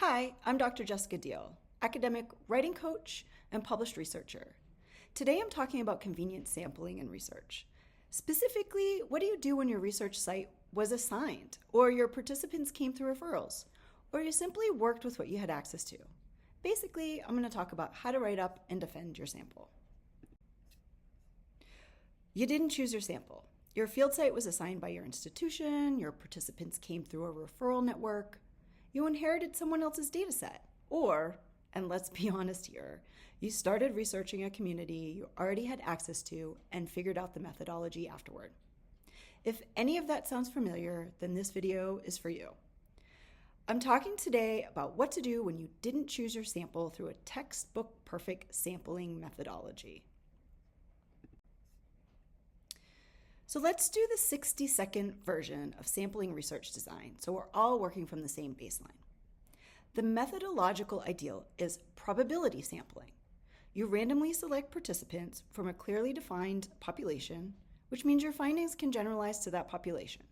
Hi, I'm Dr. Jess Diehl, academic writing coach and published researcher. Today I'm talking about convenient sampling in research. Specifically, what do you do when your research site was assigned, or your participants came through referrals, or you simply worked with what you had access to? Basically, I'm going to talk about how to write up and defend your sample. You didn't choose your sample. Your field site was assigned by your institution, your participants came through a referral network, you inherited someone else's data set, or, and let's be honest here, you started researching a community you already had access to and figured out the methodology afterward. If any of that sounds familiar, then this video is for you. I'm talking today about what to do when you didn't choose your sample through a textbook perfect sampling methodology. So let's do the 60-second version of sampling research design so we're all working from the same baseline. The methodological ideal is probability sampling. You randomly select participants from a clearly defined population, which means your findings can generalize to that population.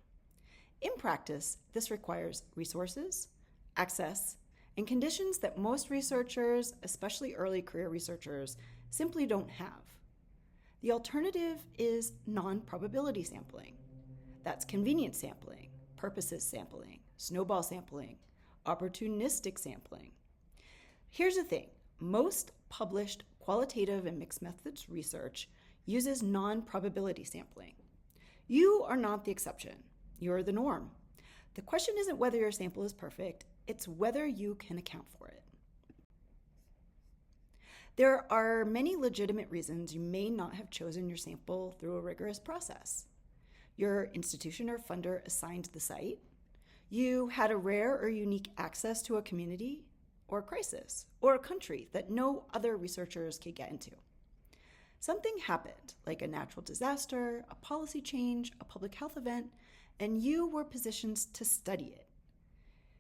In practice, this requires resources, access, and conditions that most researchers, especially early career researchers, simply don't have. The alternative is non-probability sampling. That's convenience sampling, purposes sampling, snowball sampling, opportunistic sampling. Here's the thing. Most published qualitative and mixed methods research uses non-probability sampling. You are not the exception. You're the norm. The question isn't whether your sample is perfect, it's whether you can account for it. There are many legitimate reasons you may not have chosen your sample through a rigorous process. Your institution or funder assigned the site. You had a rare or unique access to a community or a crisis or a country that no other researchers could get into. Something happened, like a natural disaster, a policy change, a public health event, and you were positioned to study it.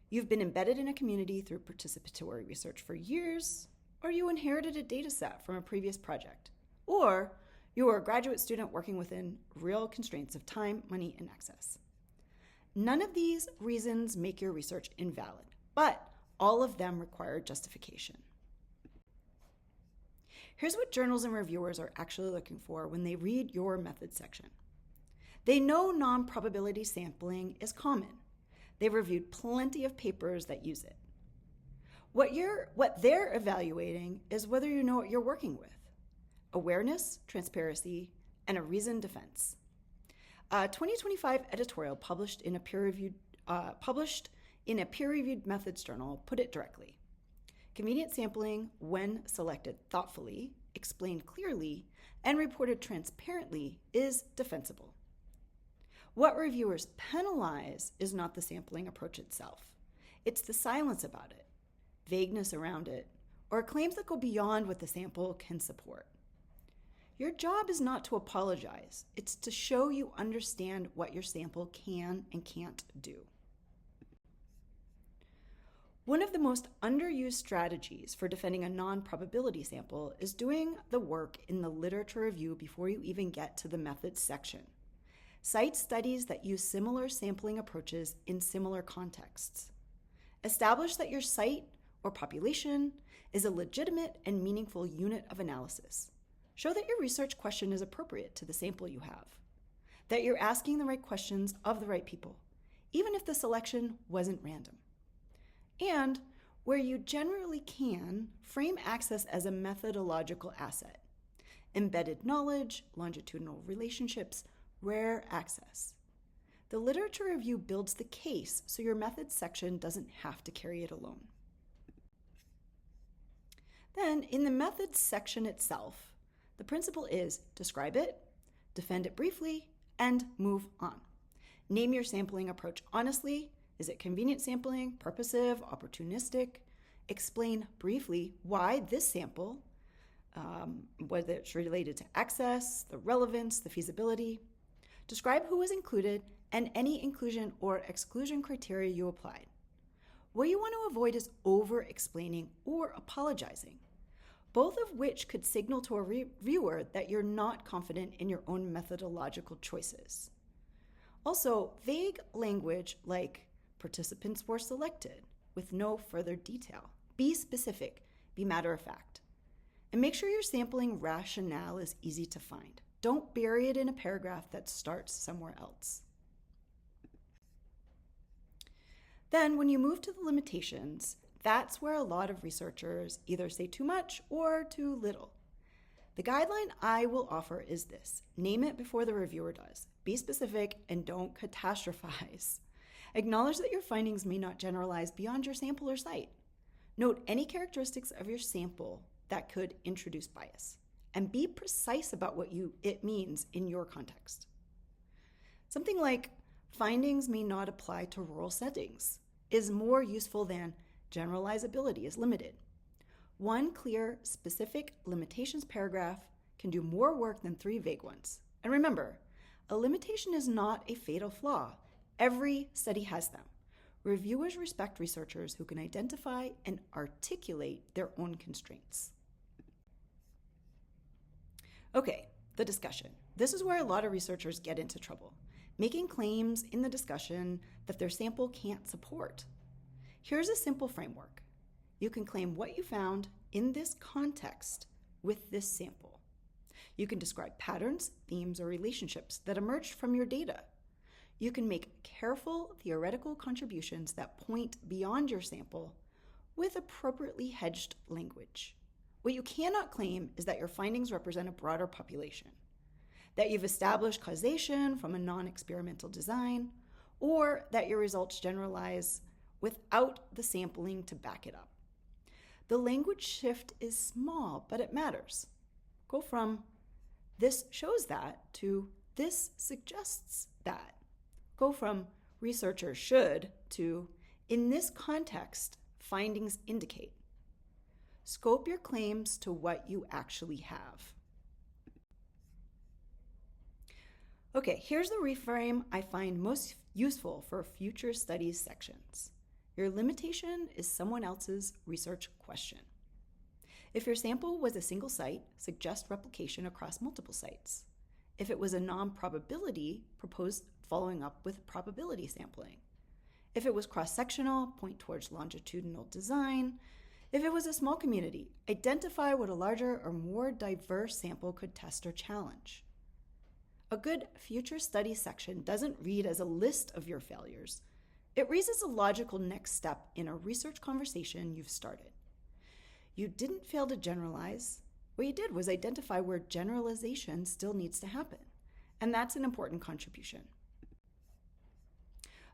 You've been embedded in a community through participatory research for years, or you inherited a data set from a previous project, or you were a graduate student working within real constraints of time, money, and access. None of these reasons make your research invalid, but all of them require justification. Here's what journals and reviewers are actually looking for when they read your methods section. They know non-probability sampling is common. They've reviewed plenty of papers that use it. What they're evaluating is whether you know what you're working with. Awareness, transparency, and a reasoned defense. A 2025 editorial published in a peer-reviewed methods journal put it directly. Convenient sampling, when selected thoughtfully, explained clearly, and reported transparently, is defensible. What reviewers penalize is not the sampling approach itself. It's the silence about it, vagueness around it, or claims that go beyond what the sample can support. Your job is not to apologize. It's to show you understand what your sample can and can't do. One of the most underused strategies for defending a non-probability sample is doing the work in the literature review before you even get to the methods section. Cite studies that use similar sampling approaches in similar contexts. Establish that your site or population is a legitimate and meaningful unit of analysis. Show that your research question is appropriate to the sample you have, that you're asking the right questions of the right people, even if the selection wasn't random. And where you generally can, frame access as a methodological asset. Embedded knowledge, longitudinal relationships, rare access. The literature review builds the case so your methods section doesn't have to carry it alone. Then, in the methods section itself, the principle is describe it, defend it briefly, and move on. Name your sampling approach honestly. Is it convenient sampling, purposive, opportunistic? Explain briefly why this sample, whether it's related to access, the relevance, the feasibility. Describe who was included and any inclusion or exclusion criteria you applied. What you want to avoid is over-explaining or apologizing, both of which could signal to a reviewer that you're not confident in your own methodological choices. Also, vague language like participants were selected with no further detail. Be specific, be matter of fact. And make sure your sampling rationale is easy to find. Don't bury it in a paragraph that starts somewhere else. Then when you move to the limitations, that's where a lot of researchers either say too much or too little. The guideline I will offer is this: name it before the reviewer does. Be specific and don't catastrophize. Acknowledge that your findings may not generalize beyond your sample or site. Note any characteristics of your sample that could introduce bias, and be precise about what it means in your context. Something like findings may not apply to rural settings is more useful than generalizability is limited. One clear, specific limitations paragraph can do more work than 3 vague ones. And remember, a limitation is not a fatal flaw. Every study has them. Reviewers respect researchers who can identify and articulate their own constraints. Okay, the discussion. This is where a lot of researchers get into trouble, making claims in the discussion that their sample can't support. Here's a simple framework. You can claim what you found in this context with this sample. You can describe patterns, themes, or relationships that emerged from your data. You can make careful theoretical contributions that point beyond your sample with appropriately hedged language. What you cannot claim is that your findings represent a broader population, that you've established causation from a non-experimental design, or that your results generalize without the sampling to back it up. The language shift is small, but it matters. Go from "this shows that" to "this suggests that." Go from "researchers should" to "in this context, findings indicate." Scope your claims to what you actually have. Okay, here's the reframe I find most useful for future studies sections. Your limitation is someone else's research question. If your sample was a single site, suggest replication across multiple sites. If it was a non-probability, propose following up with probability sampling. If it was cross-sectional, point towards longitudinal design. If it was a small community, identify what a larger or more diverse sample could test or challenge. A good future study section doesn't read as a list of your failures. It reads as a logical next step in a research conversation you've started. You didn't fail to generalize. What you did was identify where generalization still needs to happen. And that's an important contribution.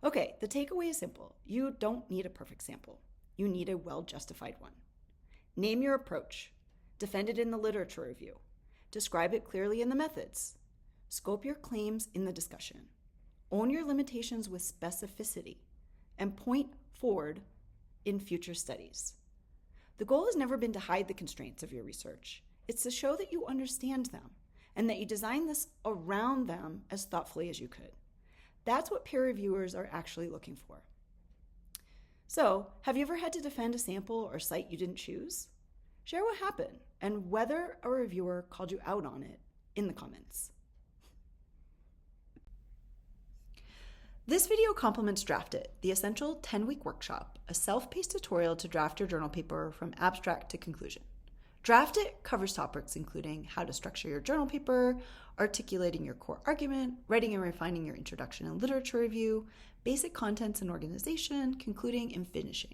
Okay, the takeaway is simple. You don't need a perfect sample. You need a well-justified one. Name your approach. Defend it in the literature review. Describe it clearly in the methods. Scope your claims in the discussion. Own your limitations with specificity. And point forward in future studies. The goal has never been to hide the constraints of your research. It's to show that you understand them and that you design this around them as thoughtfully as you could. That's what peer reviewers are actually looking for. So, have you ever had to defend a sample or site you didn't choose? Share what happened and whether a reviewer called you out on it in the comments. This video complements Draft It, the essential 10-week workshop, a self-paced tutorial to draft your journal paper from abstract to conclusion. Draft It covers topics including how to structure your journal paper, articulating your core argument, writing and refining your introduction and literature review, basic contents and organization, concluding and finishing.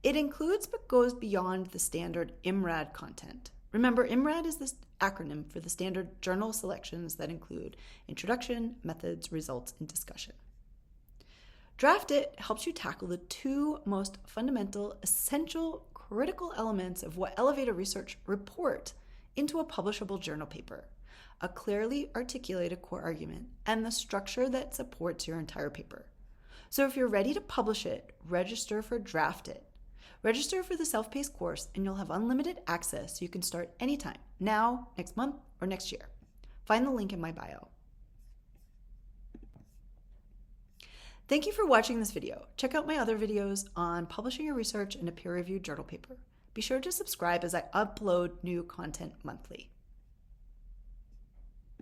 It includes but goes beyond the standard IMRAD content. Remember, IMRAD is the acronym for the standard journal selections that include introduction, methods, results, and discussion. Draft It helps you tackle the 2 most fundamental, essential, critical elements of what elevate a research report into a publishable journal paper: a clearly articulated core argument and the structure that supports your entire paper. So if you're ready to publish it, register for Draft It. Register for the self-paced course and you'll have unlimited access so you can start anytime, now, next month, or next year. Find the link in my bio. Thank you for watching this video. Check out my other videos on publishing your research in a peer-reviewed journal paper. Be sure to subscribe as I upload new content monthly.